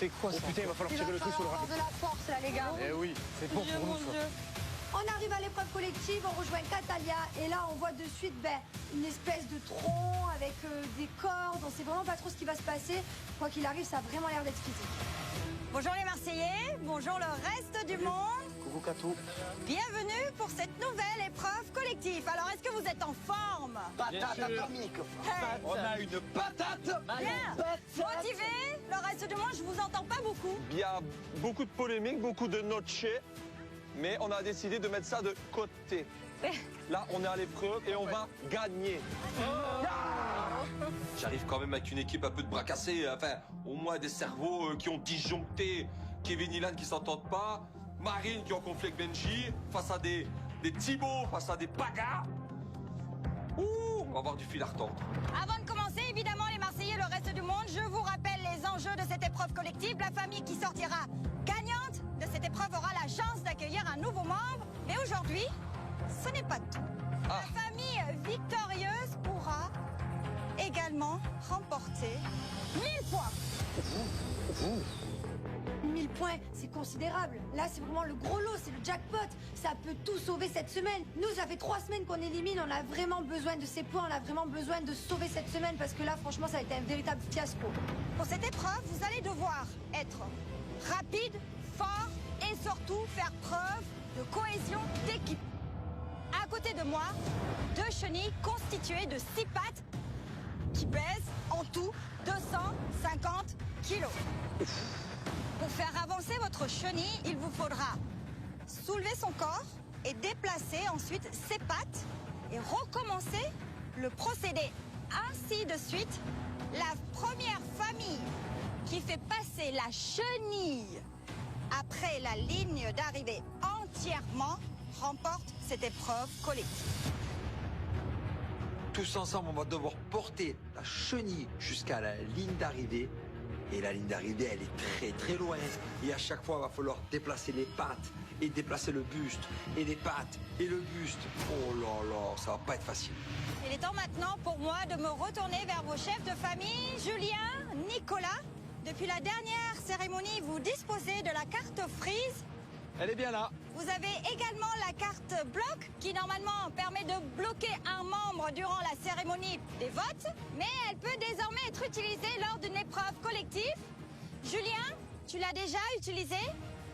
C'est quoi ça? Oh putain, il va falloir tirer le truc sur le rail. de la force là les gars. Eh oui, c'est bon pour nous ça. On arrive à l'épreuve collective, on rejoint Catalia et là on voit de suite une espèce de tronc avec des cordes. On sait vraiment pas trop ce qui va se passer. Quoi qu'il arrive, ça a vraiment l'air d'être physique. Bonjour les Marseillais, bonjour le reste du monde. Coucou Cato. Bienvenue pour cette nouvelle épreuve collective. Alors est-ce que vous êtes en forme? Patate atomique. On a une patate. Bien. Motivé? Le reste du monde, je vous entends pas beaucoup. Il y a beaucoup de polémiques, beaucoup de noche, mais on a décidé de mettre ça de côté. Là, on est à l'épreuve et on va gagner. J'arrive quand même avec une équipe un peu de bras cassés, enfin, au moins des cerveaux qui ont disjoncté, Kevin Ilan qui s'entendent pas, Marine qui est en conflit avec Benji, face à des Thibaut, face à des Paga. Ouh, on va avoir du fil à retordre. Avant de commencer, évidemment, les Marseillais, le reste du monde, je vous rappelle les enjeux de cette épreuve collective. La famille qui sortira gagnante de cette épreuve aura la chance d'accueillir un nouveau membre. Mais aujourd'hui, ce n'est pas tout. La famille victorieuse pourra également remporter 1000 points. 1000 points, c'est considérable. Là, c'est vraiment le gros lot, c'est le jackpot. Ça peut tout sauver cette semaine. Nous, ça fait 3 semaines qu'on élimine. On a vraiment besoin de ces points. On a vraiment besoin de sauver cette semaine parce que là, franchement, ça a été un véritable fiasco. Pour cette épreuve, vous allez devoir être rapide, fort et surtout faire preuve de cohésion d'équipe. À côté de moi, 2 chenilles constituées de 6 pattes qui pèsent en tout 250 kilos. Pour faire avancer votre chenille, il vous faudra soulever son corps et déplacer ensuite ses pattes et recommencer le procédé. Ainsi de suite, la première famille qui fait passer la chenille après la ligne d'arrivée entièrement remporte cette épreuve collective. Tous ensemble, on va devoir porter la chenille jusqu'à la ligne d'arrivée. Et la ligne d'arrivée, elle est très très loin. Et à chaque fois, il va falloir déplacer les pattes et déplacer le buste. Et les pattes et le buste. Oh là là, ça va pas être facile. Il est temps maintenant pour moi de me retourner vers vos chefs de famille, Julien, Nicolas. Depuis la dernière cérémonie, vous disposez de la carte freeze. Elle est bien là. Vous avez également la carte bloc qui normalement permet de bloquer un membre durant la cérémonie des votes, mais elle peut désormais être utilisée lors d'une épreuve collective. Julien, tu l'as déjà utilisée?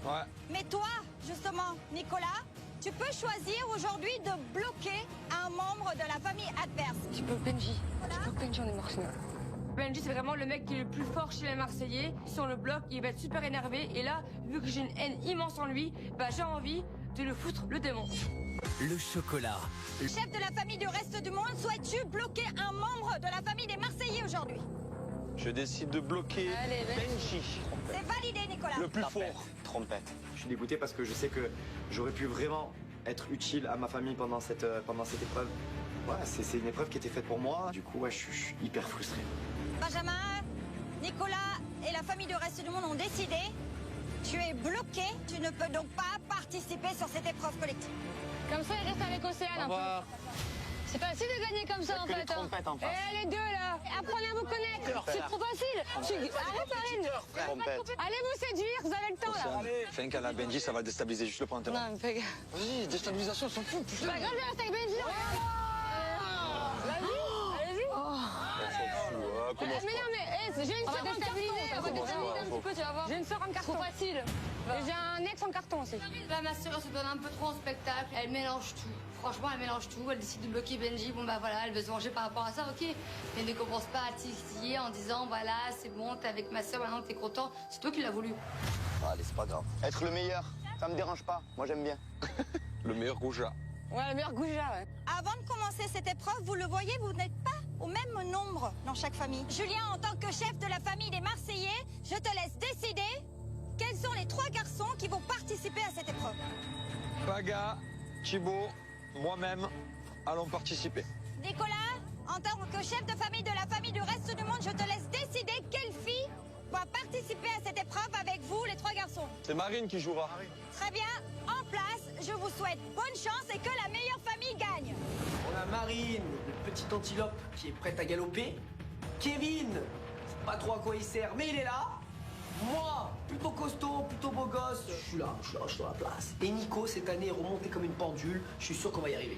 Ouais. Mais toi, justement, Nicolas, tu peux choisir aujourd'hui de bloquer un membre de la famille adverse. Tu peux Benji. Tu peux Benji, on est Marseillais. Benji, c'est vraiment le mec qui est le plus fort chez les Marseillais. Si on le bloque, il va être super énervé. Et là, vu que j'ai une haine immense en lui, bah j'ai envie de le foutre le démon. Le chocolat. Chef de la famille du reste du monde, souhaites-tu bloquer un membre de la famille des Marseillais aujourd'hui? Je décide de bloquer Benji. C'est validé, Nicolas. Le plus fort. Trompette. Je suis dégoûté parce que je sais que j'aurais pu vraiment être utile à ma famille pendant cette épreuve. Ouais, c'est une épreuve qui était faite pour moi. Du coup, ouais, je suis hyper frustré. Benjamin, Nicolas et la famille du reste du monde ont décidé. Tu es bloqué. Tu ne peux donc pas participer sur cette épreuve collective. Comme ça, il reste avec Océane un peu. C'est facile de gagner comme ça en fait. Eh les deux là, apprenez à vous connaître. C'est trop facile. Arrête Marine. Allez vous séduire, vous avez le temps là. Fais un câlin à Benji, ça va le déstabiliser. Juste le prendre un terrain. Non, mais fais gaffe. Vas-y, déstabilisation, on s'en fout. C'est pas grave, je reste avec Benji. Vas-y, allez-y. Comment Mais non mais j'ai une sœur en carton. On va déstabiliser un petit peu, tu vas voir. J'ai une sœur en carton. Trop facile. Et j'ai un ex en carton aussi. Là, ma sœur, elle se donne un peu trop en spectacle. Elle mélange tout. Franchement, elle mélange tout. Elle décide de bloquer Benji. Bon, bah voilà, elle veut se venger par rapport à ça, ok. Mais elle ne commence pas à titiller en disant, voilà, c'est bon, t'es avec ma sœur, maintenant t'es content. C'est toi qui l'as voulu. Allez, c'est pas grave. Être le meilleur, ça me dérange pas. Moi, j'aime bien. Le meilleur goujat. Ouais, le meilleur goujat, ouais. Avant de commencer cette épreuve, vous le voyez, vous n'êtes pas au même nombre dans chaque famille. Julien, en tant que chef de la famille des Marseillais, je te laisse décider quels sont les 3 garçons qui vont participer à cette épreuve. Paga, Thibaut, moi-même, allons participer. Nicolas, en tant que chef de famille de la famille du reste du monde, je te laisse décider quelle fille va participer à cette épreuve avec vous, les 3 garçons. C'est Marine qui jouera. Très bien, en place, je vous souhaite bonne chance et que la meilleure famille gagne. On a Marine, le petit antilope qui est prête à galoper. Kevin, je sais pas trop à quoi il sert, mais il est là. Moi, plutôt costaud, plutôt beau gosse, je suis là, je suis dans la place. Et Nico, cette année, est remonté comme une pendule. Je suis sûr qu'on va y arriver.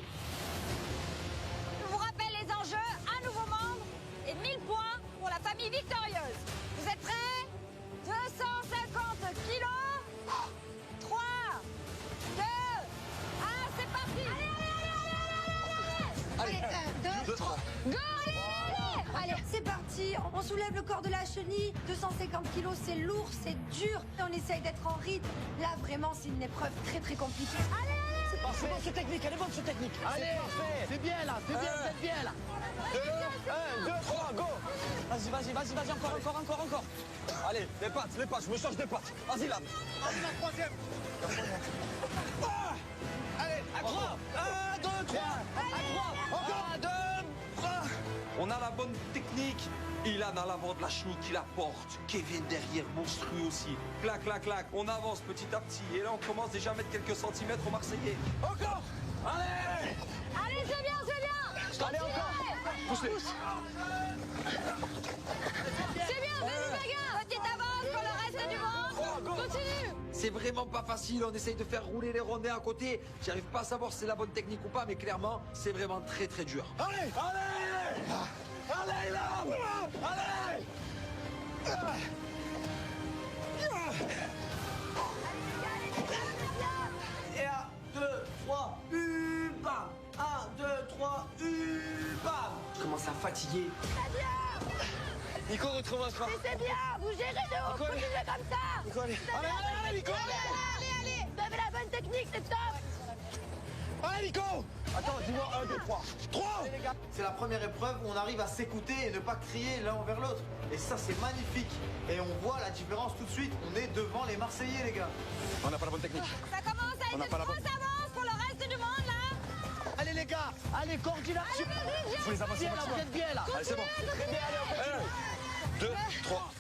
Je vous rappelle les enjeux, un nouveau membre et 1000 points pour la famille victorieuse. Vous êtes prêts? 250 kilos. 3, 2, 1, c'est parti. Allez, 1, 2, 3. Go, allez! Allez, c'est parti. On soulève le corps de la chenille. 250 kilos, c'est lourd, c'est dur. On essaye d'être en rythme. Là, vraiment, c'est une épreuve très, très compliquée. Allez, allez! C'est parfait. C'est bon, ce technique, elle est bonne, ce technique. Allez, c'est bien là, c'est bien, vous êtes bien là. 1, 2, 3, go. Vas-y, encore. Allez, les pattes, je me change des pattes. Vas-y là. Vas-y, la troisième. Allez, à 3. 1, 2, 3. À 3. 1, 2, 3. On a la bonne technique. Ilan à l'avant de la chenille qui la porte. Kevin derrière, monstrueux aussi. Clac, clac, clac. On avance petit à petit. Et là, on commence déjà à mettre quelques centimètres aux Marseillais. Encore. Allez. Allez, c'est bien, c'est bien! Allez, encore. Pousse-les. C'est bien, vas-y, bagarre! Petite avance pour le reste du monde. Continue! C'est vraiment pas facile, on essaye de faire rouler les rondins à côté. J'arrive pas à savoir si c'est la bonne technique ou pas, mais clairement, c'est vraiment très très dur. Allez. Allez, là. Allez. Et 1, 2, 3, bam. 1, 2, 3, bam. Je commence à fatiguer. Nico, retrouve-moi. C'est bien, vous gérez de haut, continuez comme ça. Nico, allez. Allez, Nico. Allez, vous avez la bonne technique, c'est top. Allez, Nico. Attends, dis-moi 1, 2, 3. 3. C'est la première épreuve où on arrive à s'écouter et ne pas crier l'un envers l'autre. Et ça, c'est magnifique. Et on voit la différence tout de suite. On est devant les Marseillais, les gars. On n'a pas la bonne technique. Ça commence à On n'a être pas la une grosse avance pour le reste du monde, là. Allez, les gars. Allez, coordination. Faut les avancer Bien là, vous êtes bien là. Allez, c'est bon. Très bien, allez, on 2, 3.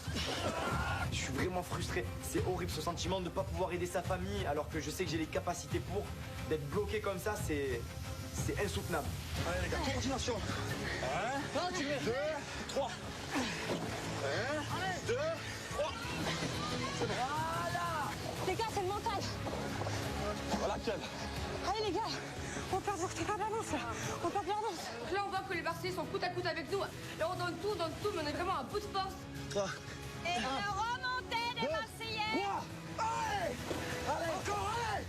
Je suis vraiment frustré. C'est horrible ce sentiment de ne pas pouvoir aider sa famille alors que je sais que j'ai les capacités pour. D'être bloqué comme ça, c'est insoutenable. Allez, les gars, coordination. 1, 2, 3. 1, 2, 3. Les gars, c'est le mental! Voilà, Kev. Allez, les gars! On perd l'avance, là! On perd l'avance! Là, on voit que les Marseillais sont côte à côte avec nous. Là, on donne tout, mais on est vraiment à bout de force. 3. Et la remontée des Marseillais. Allez. Allez, encore, allez.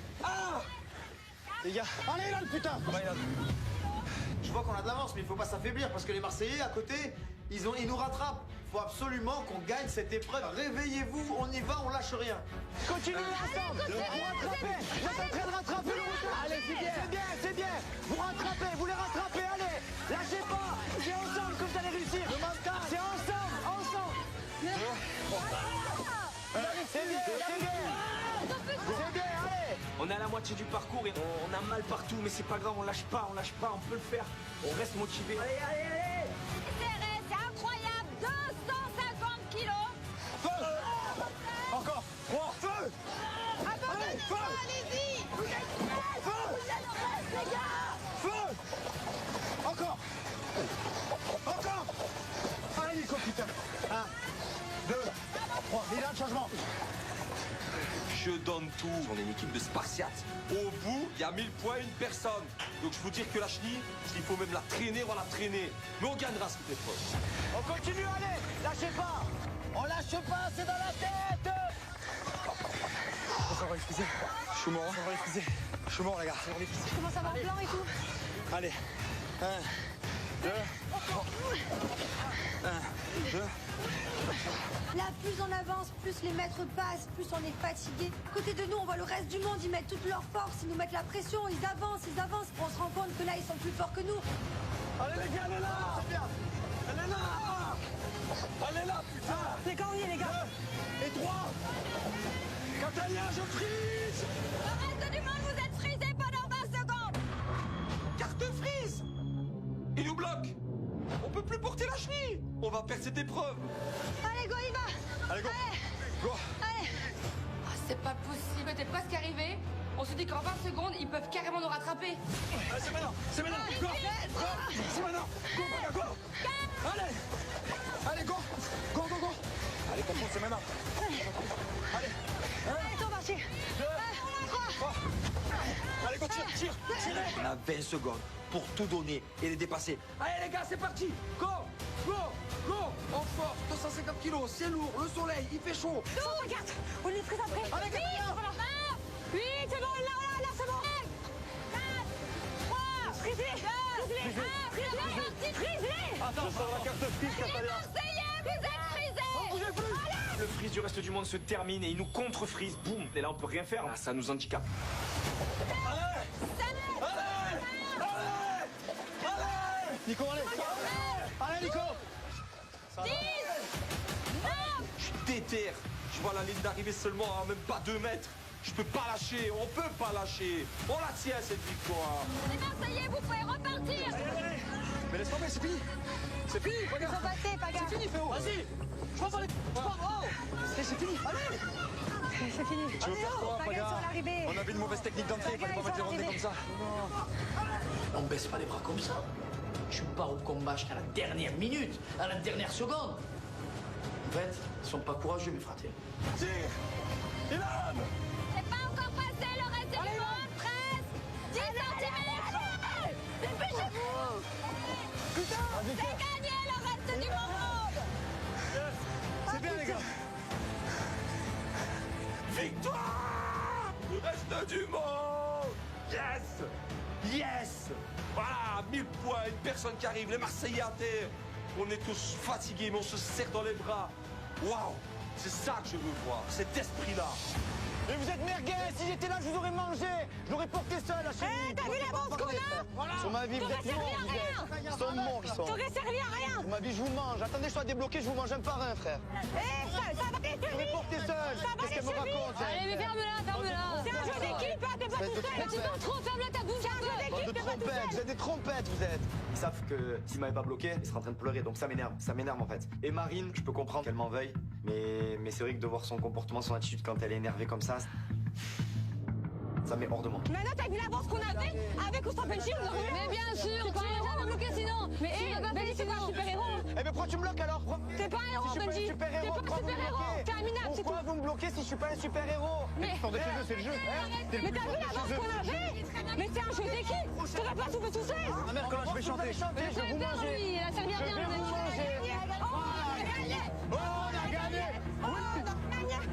Les gars. Allez, là, le putain. Je vois qu'on a de l'avance, mais il faut pas s'affaiblir parce que les Marseillais à côté, ils nous rattrapent. Il faut absolument qu'on gagne cette épreuve. Réveillez-vous, on y va, on lâche rien. Continuez ensemble. Vous rattrapez. Vous êtes en train de rattraper le retard. Allez, c'est bien. Vous rattrapez, vous les rattrapez, allez. Lâchez pas. C'est ensemble que vous allez réussir. C'est ensemble. C'est bien, allez. On est à la moitié du parcours et on a mal partout, mais c'est pas grave, on lâche pas, on peut le faire. On reste motivé. Allez. Serré, c'est incroyable. 250 kilos. Encore. 3. Feu. Abandonnez pas, allez-y. Vous êtes prêts. Vous êtes prêts, les gars. Feu. Encore. Allez, Nico, putain. 1, 2, 3. Milan, changement. Je donne tout. On est une équipe de Spartiates. Au bout, il y a 1000 points, une personne. Donc je vous dire que la chenille, s'il faut même la traîner, on va la traîner. Mais on gagnera cette épreuve. On continue, allez. Lâchez pas. On lâche pas, c'est dans la tête. Ça va refuser. Je suis mort. Ça va refuser. Je suis mort, les gars. Je commence à avoir blanc et tout. Allez. 1, 2, 3. 1, 2. Là, plus on avance, plus les mètres passent, plus on est fatigué. À côté de nous, on voit le reste du monde, ils mettent toute leur force, ils nous mettent la pression, ils avancent. On se rend compte que là, ils sont plus forts que nous. Allez, les gars, elle est là. Elle est là, putain. C'est corrier, les gars! Et 3. Catalina, je frise. Le reste du monde, vous êtes frisés pendant 20 secondes. Carte frise. Il nous bloque. On peut plus porter la chenille. On va perdre cette épreuve. Allez, go, y va! Allez, go. Go. Allez! Ah, c'est pas possible, on était presque arrivé. On se dit qu'en 20 secondes, ils peuvent carrément nous rattraper. Allez, c'est maintenant. C'est maintenant. Go. C'est maintenant. Go, Baga, go. Allez, go. Allez, comprends, c'est maintenant. 20 secondes pour tout donner et les dépasser. Allez les gars, c'est parti. Go, go, go. En force, 250 kilos, c'est lourd, le soleil, il fait chaud. Non, regarde, on est très après. Allez, Gabriel. Oui, c'est bon, là, c'est bon. 4, 3, frisez, Attends, je sors la carte frise, Catalina. Marseillais, vous êtes frisés. Le freeze du reste du monde se termine et il nous contre-freeze. Boum. Et là, on peut rien faire. Là, ça nous handicape. Nico, allez. Allez, Nico. 10, 9. Je suis déter. Je vois la ligne d'arrivée seulement à même pas 2 mètres. Je peux pas lâcher, on peut pas lâcher. On la tient cette victoire. Les Marseillais, vous pouvez repartir. Mais laisse tomber, c'est fini. C'est fini, regarde. Ils sont passés, Paga. C'est fini, Féo. Vas-y. Je vois pas les... Oh. C'est fini, allez. C'est fini. Tu veux faire quoi, Paga? On avait une mauvaise technique d'entrée, il fallait pas mettre les rondés comme ça. On baisse pas les bras comme ça. Je pars au combat jusqu'à la dernière minute, à la dernière seconde. En fait, ils sont pas courageux, mes fratés. Tire. Ilan. C'est pas encore passé le reste du monde, presque. 10 cm. Dépêchez-vous. Putain. C'est gagné le reste du monde. C'est bien, les gars. Victoire du reste du monde. Yes. Yes. Voilà, 1000 points, une personne qui arrive, les Marseillais à terre. On est tous fatigués, mais on se serre dans les bras. Waouh, c'est ça que je veux voir, cet esprit-là. Mais vous êtes merguez. Si j'étais là, je vous aurais mangé. Je l'aurais porté seul, la chenille. T'as vu l'avance qu'on a? Sur ma vie, vous êtes morts, vous êtes. Ils sont morts, ils sont. T'aurais servi à rien. Sur ma vie, je vous mange. Attendez, je sois débloqué, je vous mange un par un, frère. Ça va les Je l'aurais porté seul. Qu'est-ce qu'elle me raconte? Allez, mais ferme-la. C'est un jeu d'équipe, hein, t'es pas tout seul. Tu t'en trop, ferme-la ta bouche. C'est un jeu Bande de d'équipe, t'es pas tout trompettes, vous seul. êtes des trompettes, vous êtes. Ils savent que s'ils m'avaient pas bloqué, ils seraient en train de pleurer, donc ça m'énerve en fait. Et Marine, je peux comprendre qu'elle m'en veuille, mais c'est vrai que de voir son comportement, son attitude quand elle est énervée comme ça met hors de moi. Maintenant, t'as vu l'avance qu'on avait avec ou sans Benji, on aurait... Mais bien sûr, tu vas pas bloquer sinon. Mais Benji, c'est pas un super-héros. Eh mais pourquoi tu me bloques alors? T'es pas un héros, Si je suis pas Benji. un super-héros, T'es pas pourquoi un vous me super-héros. bloquez? T'es un minable, c'est tout. Pourquoi vous me bloquez si je suis pas un super-héros? Mais Sors de chez eux, c'est le jeu. Mais t'as vu l'avance qu'on avait? Mais c'est un jeu d'équipe. T'aurais pas tout fait tout seul. Ma mère, quand je vais chanter, je vais vous manger. lui, elle a servi à Je rien, vais le vous Benji. manger. Oh, on a gagné.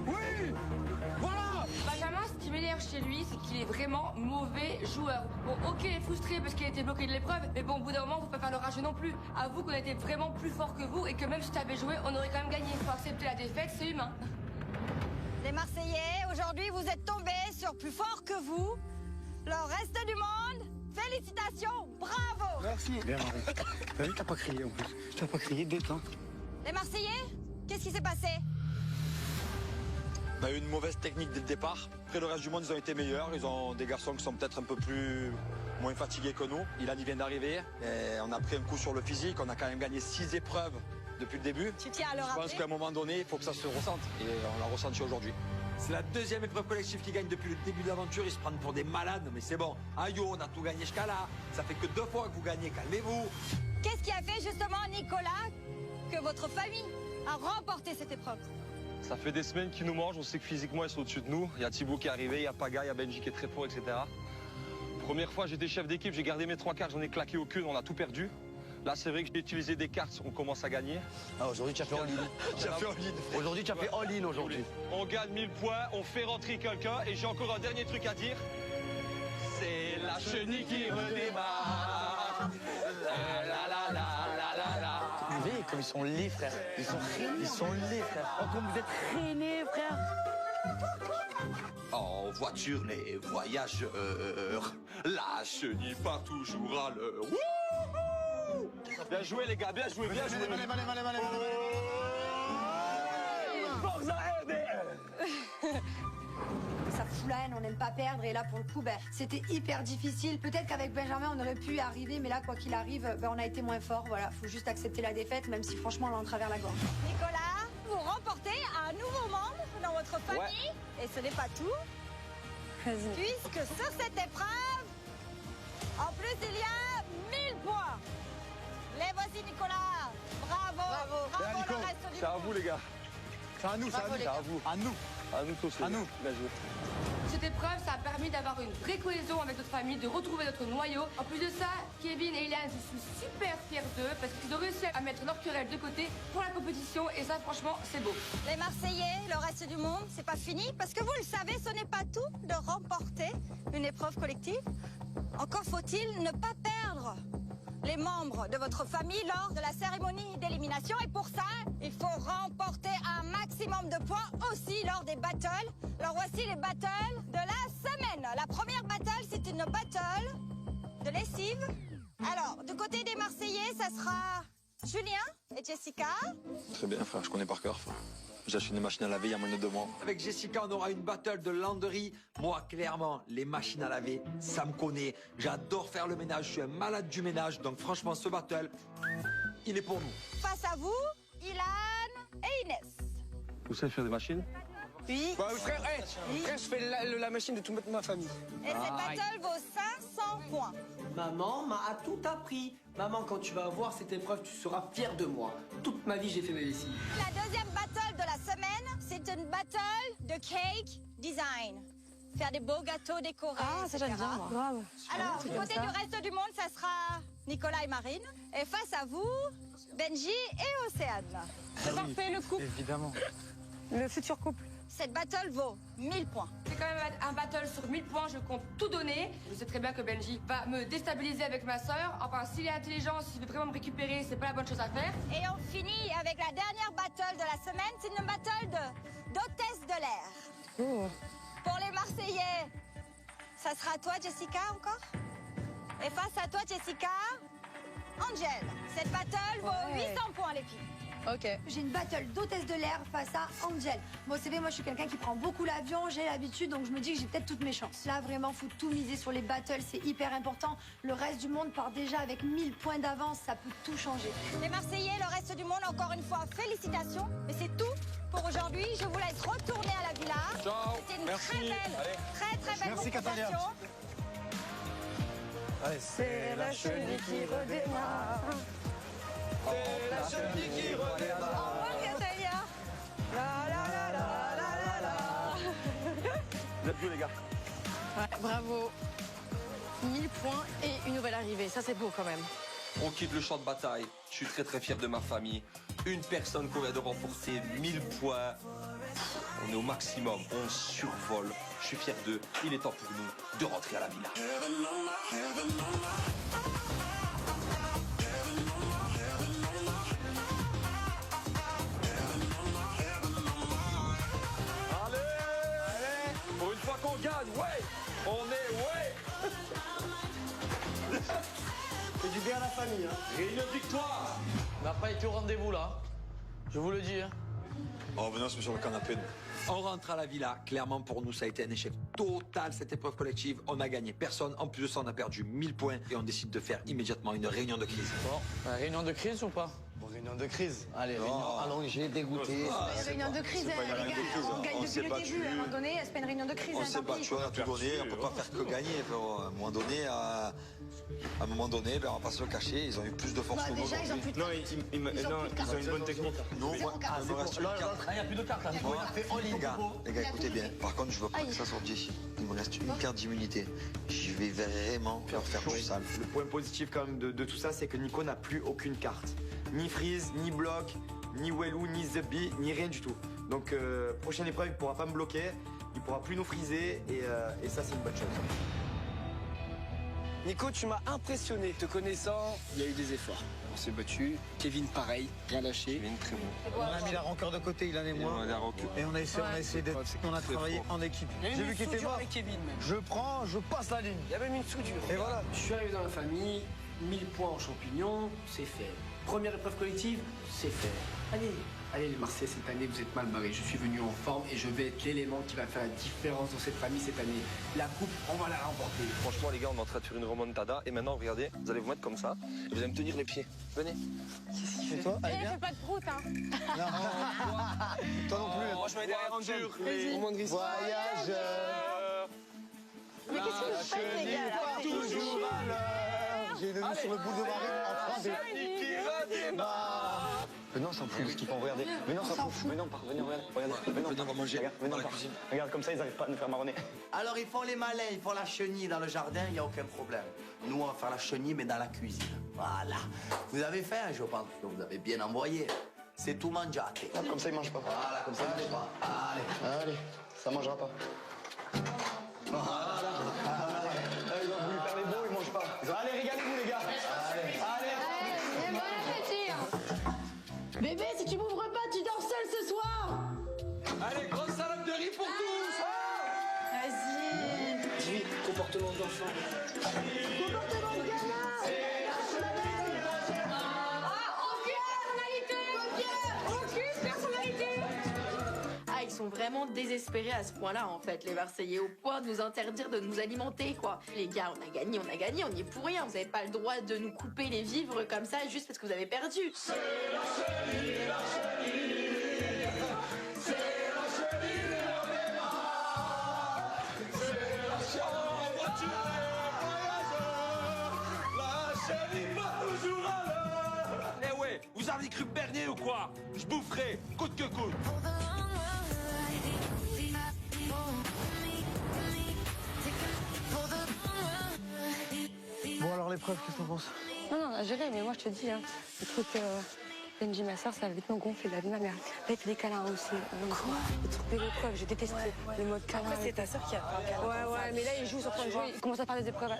Oui. Voilà. Benjamin, ce qui m'énerve chez lui, c'est qu'il est vraiment mauvais joueur. Bon, ok, il est frustré parce qu'il a été bloqué de l'épreuve, mais bon, au bout d'un moment, faut pas faire le rageux non plus. Avoue qu'on a été vraiment plus fort que vous et que même si tu avais joué, on aurait quand même gagné. Faut accepter la défaite, c'est humain. Les Marseillais, aujourd'hui, vous êtes tombés sur plus fort que vous. Le reste du monde, félicitations, bravo. Merci. Bien, Marie. T'as vu, t'as pas crié en plus. T'as pas crié, détends. Les Marseillais, qu'est-ce qui s'est passé? On a eu une mauvaise technique dès le départ. Après, le reste du monde, ils ont été meilleurs. Ils ont des garçons qui sont peut-être un peu moins fatigués que nous. Ilan, il vient d'arriver. Et on a pris un coup sur le physique. On a quand même gagné 6 épreuves depuis le début. Tu tiens à le Je rappeler. pense qu'à un moment donné, il faut que ça se ressente. Et on l'a ressenti aujourd'hui. C'est la deuxième épreuve collective qui gagne depuis le début de l'aventure. Ils se prennent pour des malades, mais c'est bon. Ayo, on a tout gagné jusqu'à là. Ça fait que 2 fois que vous gagnez. Calmez-vous. Qu'est-ce qui a fait justement, Nicolas, que votre famille a remporté cette épreuve? Ça fait des semaines qu'ils nous mangent, on sait que physiquement ils sont au-dessus de nous. Il y a Thibaut qui est arrivé, il y a Paga, il y a Benji qui est très fort, etc. Première fois j'étais chef d'équipe, j'ai gardé mes 3 cartes, j'en ai claqué aucune, on a tout perdu. Là c'est vrai que j'ai utilisé des cartes, on commence à gagner. Ah, aujourd'hui tu as fait all-in. Aujourd'hui tu as fait all-in aujourd'hui. On gagne 1000 points, on fait rentrer quelqu'un et j'ai encore un dernier truc à dire. C'est la chenille qui redémarre. La la la la la la. Vous voyez comme ils sont laids, frère. Ils sont laids, frère. Oh, comme vous êtes traînés, frère. En voiture, les voyageurs. La chenille part toujours à l'heure. Wouhou! Bien joué les gars, bien joué, bien joué. Allez. Forza RDR. Ça fout la haine, on n'aime pas perdre et là pour le coup c'était hyper difficile. Peut-être qu'avec Benjamin on aurait pu y arriver mais là quoi qu'il arrive on a été moins fort. Voilà, faut juste accepter la défaite même si franchement on est en travers la gorge. Nicolas, vous remportez un nouveau membre dans votre famille. Et ce n'est pas tout. Puisque sur cette épreuve, en plus il y a 1000 points. Les voici Nicolas. Bravo. Bien, Nico. Le reste du C'est à monde. vous les gars. C'est à nous, c'est à nous. À vous. À nous. À nous tous. À nous. Bien joué. Cette épreuve, ça a permis d'avoir une vraie cohésion avec notre famille, de retrouver notre noyau. En plus de ça, Kevin et Ilan, je suis super fière d'eux parce qu'ils ont réussi à mettre leur querelle de côté pour la compétition et ça, franchement, c'est beau. Les Marseillais, le reste du monde, c'est pas fini parce que vous le savez, ce n'est pas tout de remporter une épreuve collective. Encore faut-il ne pas perdre les membres de votre famille lors de la cérémonie d'élimination. Et pour ça, il faut remporter un maximum de points aussi lors des battles. Alors voici les battles de la semaine. La première battle, c'est une battle de lessive. Alors, du côté des Marseillais, ça sera Julien et Jessica. Très bien, frère, je connais par cœur. J'ai acheté une machine à laver il y a moins de 2 mois. Avec Jessica, on aura une battle de lavanderie. Moi, clairement, les machines à laver, ça me connaît. J'adore faire le ménage, je suis un malade du ménage. Donc franchement, ce battle, il est pour nous. Face à vous, Ilan et Inès. Vous savez faire des machines? Oui. Bah, frère, frère, je fais la machine de toute ma famille. Et cette battle vaut 500 points. Maman m'a tout appris. Maman, quand tu vas voir cette épreuve, tu seras fière de moi. Toute ma vie, j'ai fait mes lessives. La deuxième battle de la semaine, c'est une battle de cake design. Faire des beaux gâteaux décorés. Ah, ça j'aime bien, moi. Grave. Alors, du côté du reste du monde, ça sera Nicolas et Marine. Et face à vous, Benji et Océane. C'est parfait, le couple. Évidemment. Le futur couple. Cette battle vaut 1000 points. C'est quand même un battle sur 1000 points, je compte tout donner. Je sais très bien que Benji va me déstabiliser avec ma sœur. Enfin, s'il est intelligent, s'il veut vraiment me récupérer, c'est pas la bonne chose à faire. Et on finit avec la dernière battle de la semaine. C'est une battle d'hôtesse de l'air. Oh. Pour les Marseillais, ça sera à toi, Jessica, encore. Et face à toi, Jessica, Angel. Cette battle vaut 800 points, les filles. Ok. J'ai une battle d'hôtesse de l'air face à Angel. Bon, vous savez, moi, je suis quelqu'un qui prend beaucoup l'avion, j'ai l'habitude, donc je me dis que j'ai peut-être toutes mes chances. Là, vraiment, faut tout miser sur les battles, c'est hyper important. Le reste du monde part déjà avec 1000 points d'avance, ça peut tout changer. Les Marseillais, le reste du monde, encore une fois, félicitations. Mais c'est tout pour aujourd'hui. Je vous laisse retourner à la villa. Ciao. C'était une Merci. très belle, très belle Merci, Catalina. confrontation. Allez, C'est la chenille qui redémarre. c'est la chenille qui redémarre. Au revoir, Catalina. La la la la la la la. Vous êtes joués, les gars. Ouais, bravo. 1000 points et une nouvelle arrivée. Ça, c'est beau quand même. On quitte le champ de bataille. Je suis très fier de ma famille. Une personne qu'on vient de remporter 1000 points. On est au maximum. On survole. Je suis fier d'eux. Il est temps pour nous de rentrer à la villa. Allez, pour une fois qu'on gagne, ouais. On est, ouais. C'est du bien à la famille, hein. Et une victoire. On n'a pas été au rendez-vous, là. Je vous le dis, hein. Oh, maintenant, je me sur le canapé. On rentre à la villa. Clairement, pour nous, ça a été un échec total, cette épreuve collective. On a gagné personne. En plus de ça, on a perdu 1000 points. Et on décide de faire immédiatement une réunion de crise. Bon, réunion de crise ou pas? Bon, réunion de crise. Allez, réunion allongée, dégoûtée. Réunion de crise, les gars. On gagne depuis le début. À un moment donné, c'est pas une réunion de crise. On hein, s'est tant pis. battu, on a tout donné. On peut pas faire que gagner. À un moment donné, ben, on va pas se le cacher. Ils ont eu plus de force Bah, que nous. déjà, ils ont plus de Non, cartes. ils ont une bonne technique. Non, Zéro moi, carte. il me reste une carte. Il n'y a plus de cartes, là. Moi, en ligne. les gars, écoutez bien. Par contre, je veux pas que ça sorte d'ici. Il me reste une carte d'immunité. Je vais vraiment leur faire du sale. Le point positif quand même de tout ça, c'est que Nico n'a plus aucune carte. Ni freeze, ni bloc, ni Wellou, ni Zebby, ni rien du tout. Donc prochaine épreuve, il pourra pas me bloquer, il pourra plus nous freezer et ça c'est une bonne chose. Nico, tu m'as impressionné. Te connaissant, il y a eu des efforts. On s'est battu. Kevin, pareil, rien lâché. Kevin, très bon. On a mis la rancœur de côté, il en est moins. Et on a essayé d'être. On a travaillé en équipe. Il y a J'ai eu vu une qu'il était soudure mort. avec Kevin, même. Je passe la ligne. Il y a même une soudure. Et voilà. Je suis arrivé dans la famille, 1000 points en champignons, c'est fait. Première épreuve collective, c'est fait. Allez les Marseillais, cette année vous êtes mal barrés. Je suis venu en forme et je vais être l'élément qui va faire la différence dans cette famille cette année. La coupe, on va la remporter. Franchement, les gars, on est en train de faire une remontada. Et maintenant, regardez, vous allez vous mettre comme ça. Et vous allez me tenir les pieds. Venez. Qu'est-ce qu'il fait toi? Allez, Eh, viens. fais pas de prout, hein. Toi non plus. Moi, je vais aller derrière Angel. Au moins de risque. Voyageur. Mais qu'est-ce que vous faites, les gars, là? Toujours à l'heure. J'ai une sur le bout de Marine en train de. Qui redémarre. Mais non, on s'en fout de ce qu'ils font, regardez. Mais non, on s'en fout. Mais non, venez, regardez. Venez, on va manger dans la cuisine. Regarde, comme ça, ils n'arrivent pas à nous faire marronner. Alors, ils font les malins, ils font la chenille dans le jardin, il n'y a aucun problème. Nous, on va faire la chenille, mais dans la cuisine. Voilà. Vous avez faim, je pense que vous avez bien envoyé. C'est tout mangiate. Comme ça, ils mangent pas. Voilà, comme ça, ils mangent pas. Allez. Allez, ça mangera pas. Voilà. Ils ont voulu faire les beaux, ils mangent pas. Allez, régalez-vous, les gars. Allez. Bon appétit. Bébé, si tu m'ouvres pas, tu dors seul ce soir. Allez, grosse salade de riz pour tous. Vas-y. 18, comportement d'enfant. Comportement de gamin. Aucune personnalité. Ah, ils sont vraiment désespérés à ce point-là, en fait, les Marseillais, au point de nous interdire de nous alimenter, quoi. Les gars, on a gagné, on y est pour rien. Vous n'avez pas le droit de nous couper les vivres comme ça juste parce que vous avez perdu. C'est la chenille, la chenille. C'est la chenille, on démarre. C'est la chenille, pas toujours à l'heure. Eh ouais, vous avez cru Bernier ou quoi? Je boufferai, coûte que coûte. Bon, alors l'épreuve, qu'est-ce qu'on pense? Non, à gérer, mais moi je te dis, hein, le truc Benji, ma soeur, ça va vite me gonfler la vie de ma mère. Là, il fait des câlins aussi. Quoi? Le truc de l'épreuve, j'ai détesté le mode câlin. Après, c'est ta soeur qui a fait un câlin. Ouais, mais là, il joue sur point de jouer. Il commence à faire des épreuves,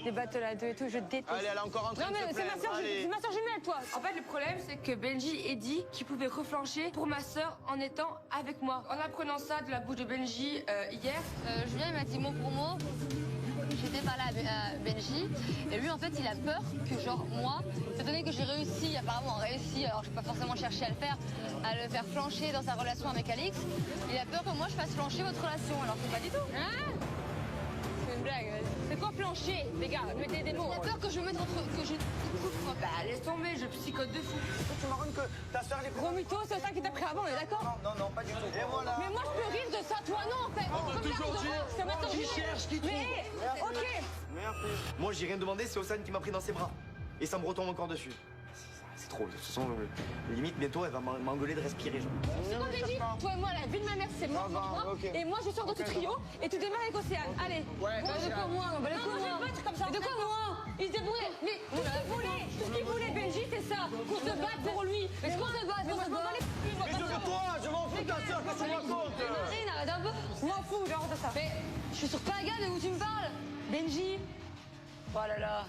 des battles à deux et tout, je déteste. Allez, elle a encore un truc. Non, mais c'est ma soeur jumelle, toi. En fait, le problème, c'est que Benji a dit qu'il pouvait reflancher pour ma soeur en étant avec moi. En apprenant ça de la bouche de Benji hier, Julien m'a dit mot pour mot. J'étais pas là à Benji, et lui en fait il a peur que genre moi, étant donné que j'ai réussi, apparemment alors je n'ai pas forcément cherché à le faire flancher dans sa relation avec Alix, il a peur que moi je fasse flancher votre relation, alors c'est pas du tout. Hein? C'est une blague, c'est quoi flancher, les gars, mettez des mots. Il a peur que je mette que je coupe. Bah laisse tomber, je psychote de fou. Tu marronnes que ta soeur est... Gros mytho, c'est ça qui t'a pris avant, on est d'accord? Non, pas du tout. Et voilà. Mais moi je peux rire de ça, toi non en fait. On va toujours dire, qui cherche, qui trouve. Mais, ok. Moi, j'ai rien demandé, c'est Océane qui m'a pris dans ses bras. Et ça me retombe encore dessus. C'est trop. De toute façon, limite, bientôt, elle va m'engueuler de respirer. C'est comme j'ai dit, toi et moi, la vie de ma mère, c'est moi. Et moi, je sors de ce trio et tu démarres avec Océane. Allez. Ouais, de quoi moi? Non, je vais pas être comme ça. De quoi moi? Il se débrouille. Mais tout ce qu'il voulait, Benji, c'est ça. Qu'on se batte pour lui. Mais qu'on se batte, on se bat. Mais je veux toi, je m'en fous de ta soeur, qu'est-ce que tu racontes? Marine, arrête un peu. Je m'en fous, genre de ça. Mais je suis sur Paga, de où tu me parles? Benji. Oh là là.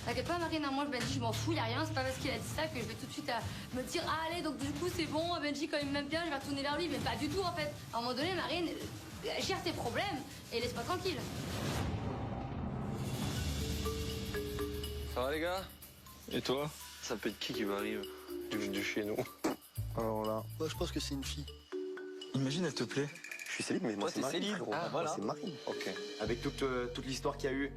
T'inquiète pas, Marine, moi, Benji, je m'en fous, y a rien. C'est pas parce qu'il a dit ça que je vais tout de suite me dire ah, allez, donc du coup, c'est bon, Benji, quand il m'aime bien, je vais retourner vers lui. Mais pas du tout, en fait. À un moment donné, Marine, gère tes problèmes et laisse-moi tranquille. Ça va, les gars? Et toi? Ça peut être qui va arriver de chez nous? Alors là... Moi, je pense que c'est une fille. Imagine, elle te plaît. Je suis célib, mais moi, c'est Marine. Voilà. C'est Marine. Ok. Avec toute l'histoire qu'il y a eu,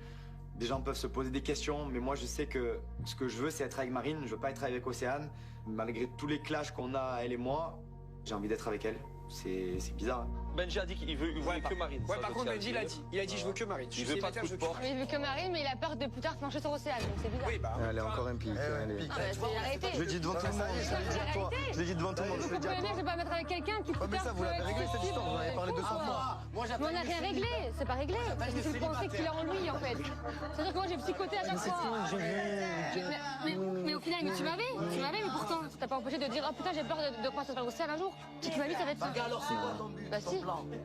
des gens peuvent se poser des questions, mais moi, je sais que ce que je veux, c'est être avec Marine. Je veux pas être avec Océane. Malgré tous les clashs qu'on a, elle et moi, j'ai envie d'être avec elle. C'est bizarre. Hein. Benji a dit qu'il veut que Marine. Ouais, par contre, Benji, il a dit je veux que Marine. Il veut pas de coup de porte. Il veut que Marine, mais il a peur de plus tard flancher sur Océane, donc c'est bizarre. Oui, bah. Elle est encore impliquée. Arrêtez. Je le dis devant tout le monde. Je le dis devant tout le monde. Vous comprenez bien que je vais pas mettre avec quelqu'un qui plus mais tard ça, vous l'avez réglé cette histoire. Vous en avez parlé 200 fois. Mais on n'a rien réglé, c'est pas réglé. Parce que c'est le pensée qu'il a en lui, en fait. C'est-à-dire que moi, j'ai psychoté à chaque fois. Mais au final, tu m'avais, mais pourtant, t'as pas empêché de dire oh putain, j'ai peur de passer par Océane un jour. Tu m'as dit, ça va être ça. Alors, c'est quoi ton but? Bah si.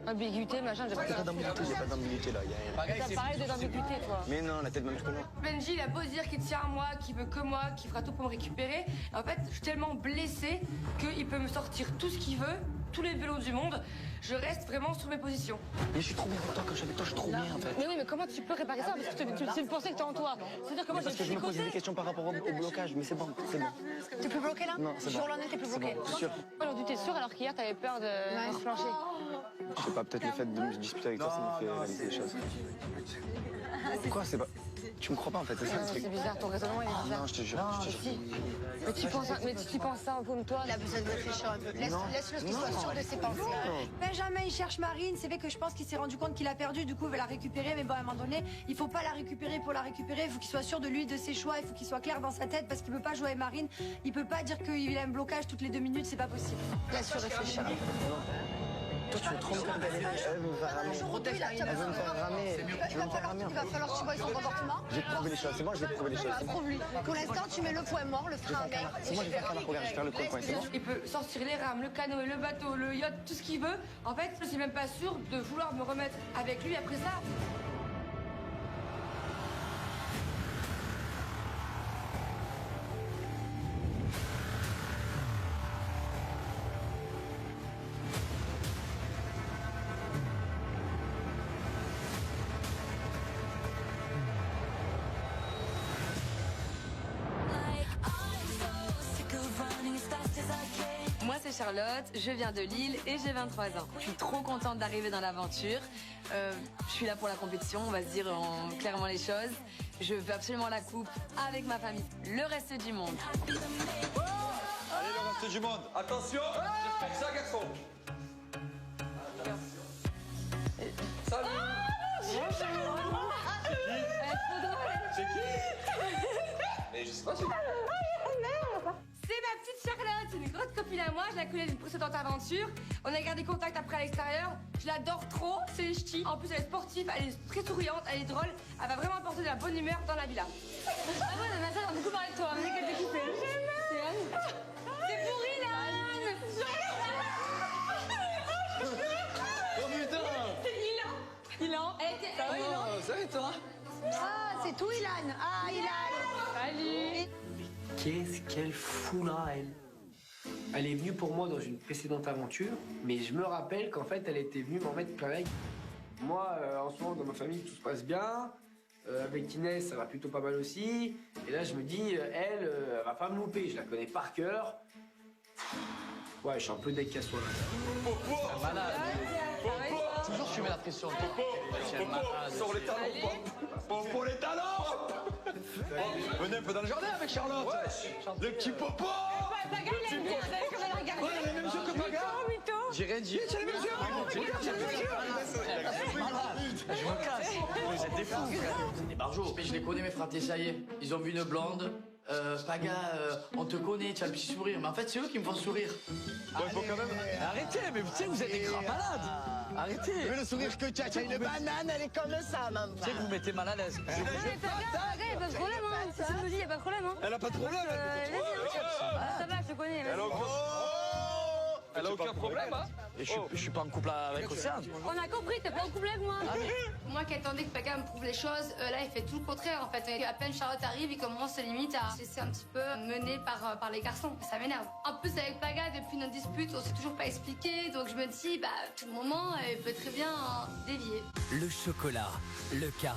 Ambiguïté, machin, j'ai pas d'ambiguïté, j'ai pas d'ambiguïté là. T'as parlé d'ambiguïté, toi. Mais non, la tête même que moi. Benji, il a beau dire qu'il tient à moi, qu'il veut que moi, qu'il fera tout pour me récupérer. En fait, je suis tellement blessée qu'il peut me sortir tout ce qu'il veut, tous les vélos du monde. Je reste vraiment sur mes positions. Mais je suis trop bien pour toi, quand je suis avec toi, je suis trop bien en fait. Mais oui, mais comment tu peux réparer ça? Parce que c'est une pensée que t'as en toi. C'est-à-dire que moi, parce que je me posais des questions par rapport au blocage, mais c'est bon, c'est bon. T'es plus bloqué là? Non, c'est bon. Jour l'année, t'es plus bloqué. Bon, sûr. Aujourd'hui, t'es sûr alors qu'hier, t'avais peur de flancher. Je sais pas, peut-être le fait de me disputer avec toi, ça m'a fait réaliser des choses. Quoi, c'est pas... Tu me crois pas en fait, c'est ça le truc. C'est bizarre, ton raisonnement il est bizarre. Non, je te jure. Mais tu penses ça au fond de toi. Il a besoin de réfléchir un peu. Laisse-le qu'il soit sûr de ses pensées. Benjamin, il cherche Marine. C'est vrai que je pense qu'il s'est rendu compte qu'il a perdu. Du coup, il veut la récupérer. Mais bon, à un moment donné, il faut pas la récupérer pour la récupérer. Il faut qu'il soit sûr de lui, de ses choix. Il faut qu'il soit clair dans sa tête parce qu'il peut pas jouer avec Marine. Il peut pas dire qu'il a un blocage toutes les 2 minutes. C'est pas possible. Laisse-le réfléchir. Toi, tu me trompes quand elle veut me faire ramer. Elle veut me faire ramer. Tu veux me faire ramer. Il va falloir que tu vois son comportement. Je vais te prouver les choses. C'est moi, je vais te prouver les choses. Prouve-lui. Pour l'instant, tu mets le point mort, le frein à main. C'est moi, je vais faire Marco. Regarde, je vais faire le point. C'est bon. Il peut sortir les rames, le canoë, le bateau, le yacht, tout ce qu'il veut. En fait, je suis même pas sûre de vouloir me remettre avec lui après ça. Moi c'est Charlotte, je viens de Lille et j'ai 23 ans. Je suis trop contente d'arriver dans l'aventure. Je suis là pour la compétition, on va se dire clairement les choses. Je veux absolument la coupe avec ma famille, le reste du monde. Allez, le reste du monde. Attention, j'espère ça, garçon. Salut. C'est qui? Mais je sais pas, c'est qui? C'est ma petite Charlotte, c'est une grande copine à moi, je la connais d'une précédente aventure. On a gardé contact après à l'extérieur, je l'adore trop, c'est les ch'tis. En plus elle est sportive, elle est très souriante, elle est drôle, elle va vraiment apporter de la bonne humeur dans la villa. Ah ouais, mais ça, on a beaucoup parlé de toi, mais qu'elle t'a kiffé. C'est Anne. C'est pour Ilan. Oh putain. C'est Ilan. Ça va Ilan? Ça va toi? Ah, c'est tout, Ilan. Ah, Ilan. Salut. Qu'est-ce qu'elle fout là, elle? Elle est venue pour moi dans une précédente aventure, mais je me rappelle qu'en fait, elle était venue m'en mettre plein la gueule. Moi, en ce moment, dans ma famille, tout se passe bien. Avec Inès, ça va plutôt pas mal aussi. Et là, je me dis, elle va pas me louper. Je la connais par cœur. Ouais, je suis un peu deck à soi là. Popo. Malade. Toujours tu mets la pression. Popo, sors les talons, Popo, les talons. Venez un peu dans le jardin avec Charlotte. Le petit Popo. Paga, il aime bien, vous savez comment elle regarde. Ouais, elle a les mêmes yeux que Paga. J'ai rien dit. Tu as les mêmes yeux. Regarde, tu as les mêmes yeux. Je me casse. Vous êtes des fous. C'est des barjots. Mais je les connais, mes fratés, ça y est. Ils ont vu une blonde. Paga, on te connaît, tu as le petit sourire. Mais en fait, c'est eux qui me font sourire. Ouais, faut quand même. Arrêtez, mais tu sais, vous êtes des grands malades. Arrêtez. Mais le sourire que tu as une banane, elle est comme ça, maman. Tu sais, vous mettez mal à l'aise. Paga, il n'y a pas de problème, hein. Si tu me dis, il n'y a pas de problème, hein. Elle a pas de problème. Ça va, je te connais. Elle a aucun problème, hein. Et je suis pas en couple avec Océane. On a compris, t'es pas en couple avec moi. Moi qui attendais que Paga me prouve les choses, là il fait tout le contraire en fait. À peine Charlotte arrive, il commence limite à se laisser un petit peu mener par les garçons. Ça m'énerve. En plus avec Paga, depuis notre dispute, on s'est toujours pas expliqué. Donc je me dis, à tout moment, elle peut très bien dévier. Le chocolat, le carré.